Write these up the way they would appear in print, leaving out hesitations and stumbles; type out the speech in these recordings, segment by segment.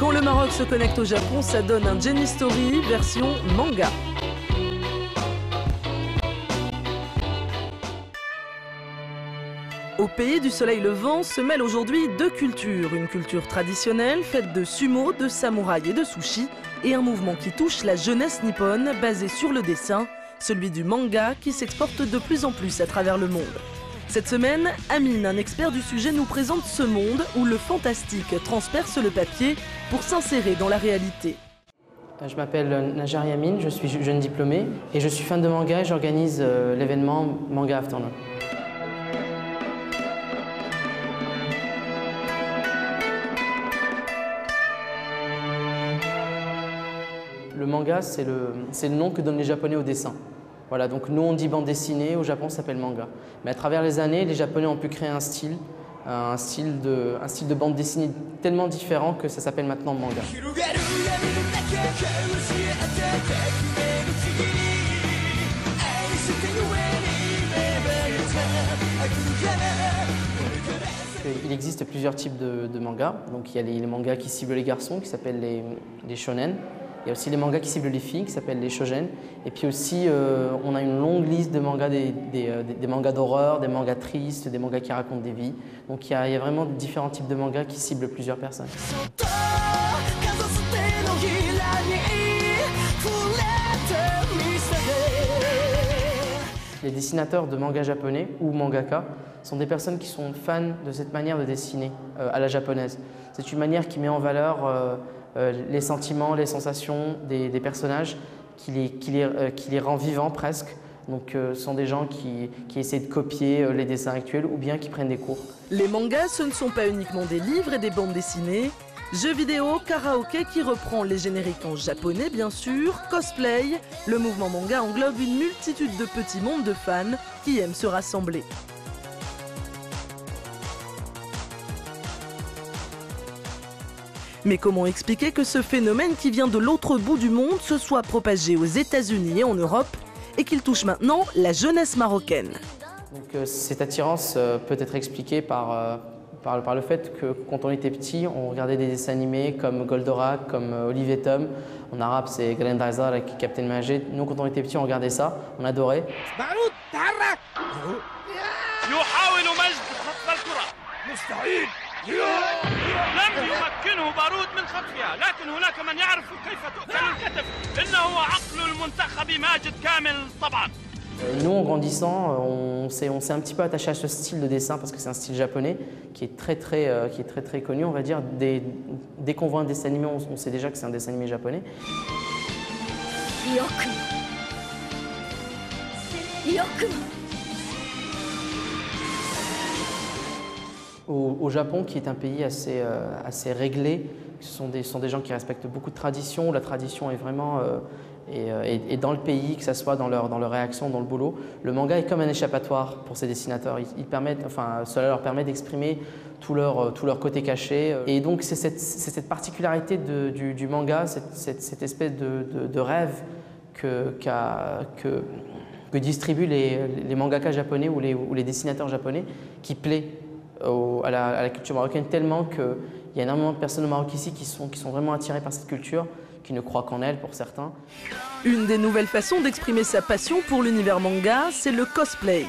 Quand le Maroc se connecte au Japon, ça donne un Jenny Story version manga. Au pays du soleil levant se mêlent aujourd'hui deux cultures. Une culture traditionnelle faite de sumo, de samouraï et de sushi, et un mouvement qui touche la jeunesse nippone basé sur le dessin, celui du manga qui s'exporte de plus en plus à travers le monde. Cette semaine, Amine, un expert du sujet, nous présente ce monde où le fantastique transperce le papier pour s'insérer dans la réalité. Je m'appelle Najari Amine, je suis jeune diplômé et je suis fan de manga et j'organise l'événement Manga Afternoon. Le manga, c'est le nom que donnent les Japonais au dessin. Voilà, donc nous on dit bande dessinée, au Japon ça s'appelle manga. Mais à travers les années, les Japonais ont pu créer un style de bande dessinée tellement différent que ça s'appelle maintenant manga. Il existe plusieurs types de mangas. Donc il y a les mangas qui ciblent les garçons, qui s'appellent les shonen. Il y a aussi les mangas qui ciblent les filles, qui s'appellent les shonen. Et puis aussi, on a une longue liste de mangas, des mangas d'horreur, des mangas tristes, des mangas qui racontent des vies. Donc il y a vraiment différents types de mangas qui ciblent plusieurs personnes. Les dessinateurs de mangas japonais ou mangaka sont des personnes qui sont fans de cette manière de dessiner à la japonaise. C'est une manière qui met en valeur les sentiments, les sensations des personnages, qui les rend vivants presque. Donc ce sont des gens qui essaient de copier les dessins actuels ou bien qui prennent des cours. Les mangas, ce ne sont pas uniquement des livres et des bandes dessinées. Jeux vidéo, karaoké qui reprend les génériques en japonais bien sûr, cosplay. Le mouvement manga englobe une multitude de petits mondes de fans qui aiment se rassembler. Mais comment expliquer que ce phénomène qui vient de l'autre bout du monde se soit propagé aux États-Unis et en Europe et qu'il touche maintenant la jeunesse marocaine? Donc, cette attirance peut être expliquée par le fait que quand on était petit, on regardait des dessins animés comme Goldorak, comme Olive et Tom. En arabe, c'est Grendaizar et Captain Majid. Nous, quand on était petit, on regardait ça, on adorait. لم يمكنه بارود من خطفها لكن هناك من يعرف كيف تؤكل الكتف إنه عقل المنتخب ماجد كامل طبعا. Nous, en grandissant, on s'est un petit peu attaché à ce style de dessin parce que c'est un style japonais qui est très connu, on va dire. Dès qu'on voit un dessin animé, on sait déjà que c'est un dessin animé japonais. Au Japon, qui est un pays assez réglé, ce sont des gens qui respectent beaucoup de traditions. La tradition est vraiment et dans le pays, que ce soit dans leur réaction, dans le boulot. Le manga est comme un échappatoire pour ces dessinateurs. Cela leur permet d'exprimer tout leur côté caché. Et donc c'est cette particularité du manga, cette espèce de rêve que distribuent les mangakas japonais ou les dessinateurs japonais qui plaît à la culture marocaine, tellement qu'il y a énormément de personnes au Maroc ici qui sont vraiment attirées par cette culture, qui ne croient qu'en elle pour certains. Une des nouvelles façons d'exprimer sa passion pour l'univers manga, c'est le cosplay.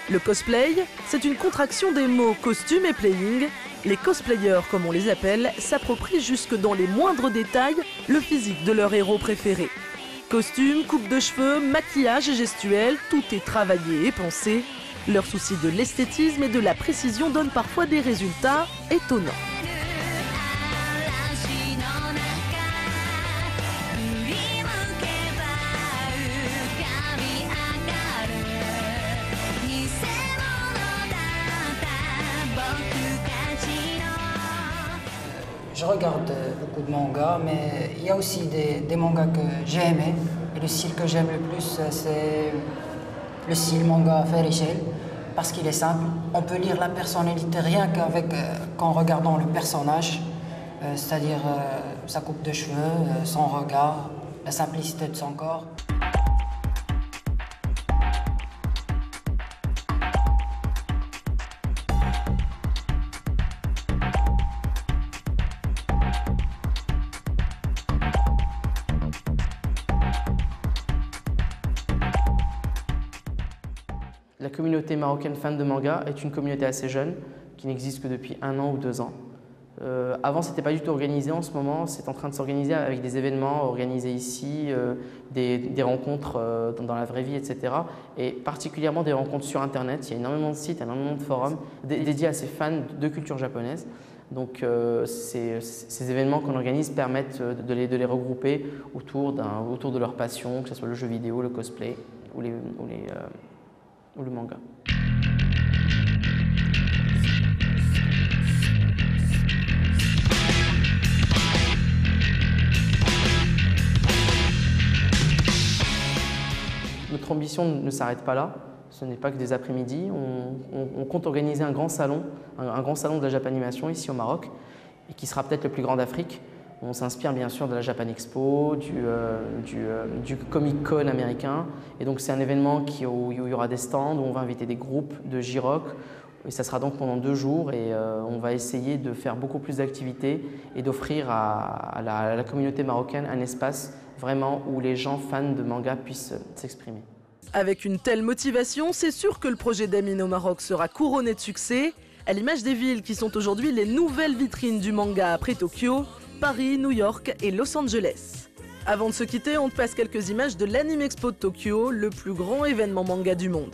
Le cosplay, c'est une contraction des mots costume et playing. Les cosplayers, comme on les appelle, s'approprient jusque dans les moindres détails le physique de leur héros préféré. Costume, coupe de cheveux, maquillage et gestuelle, tout est travaillé et pensé. Leur souci de l'esthétisme et de la précision donne parfois des résultats étonnants. Je regarde beaucoup de mangas, mais il y a aussi des mangas que j'ai aimés. Et le style que j'aime le plus, c'est le style manga Fairy Tail, parce qu'il est simple. On peut lire la personnalité rien qu'en regardant le personnage, c'est-à-dire sa coupe de cheveux, son regard, la simplicité de son corps. La communauté marocaine fan de manga est une communauté assez jeune, qui n'existe que depuis 1 an ou 2 ans. Avant, ce n'était pas du tout organisé. En ce moment, c'est en train de s'organiser avec des événements organisés ici, des rencontres dans la vraie vie, etc. Et particulièrement des rencontres sur Internet. Il y a énormément de sites, énormément de forums dédiés à ces fans de culture japonaise. Donc, ces événements qu'on organise permettent de les regrouper autour de leur passion, que ce soit le jeu vidéo, le cosplay ou le manga. Notre ambition ne s'arrête pas là, ce n'est pas que des après-midi. On compte organiser un grand salon de la Japanimation ici au Maroc, et qui sera peut-être le plus grand d'Afrique. On s'inspire bien sûr de la Japan Expo, du Comic Con américain. Et donc c'est un événement où il y aura des stands, où on va inviter des groupes de J-Rock. Et ça sera donc pendant 2 jours et on va essayer de faire beaucoup plus d'activités et d'offrir à la communauté marocaine un espace vraiment où les gens fans de manga puissent s'exprimer. Avec une telle motivation, c'est sûr que le projet d'Amine au Maroc sera couronné de succès, à l'image des villes qui sont aujourd'hui les nouvelles vitrines du manga après Tokyo, Paris, New York et Los Angeles. Avant de se quitter, on te passe quelques images de l'Anime Expo de Tokyo, le plus grand événement manga du monde.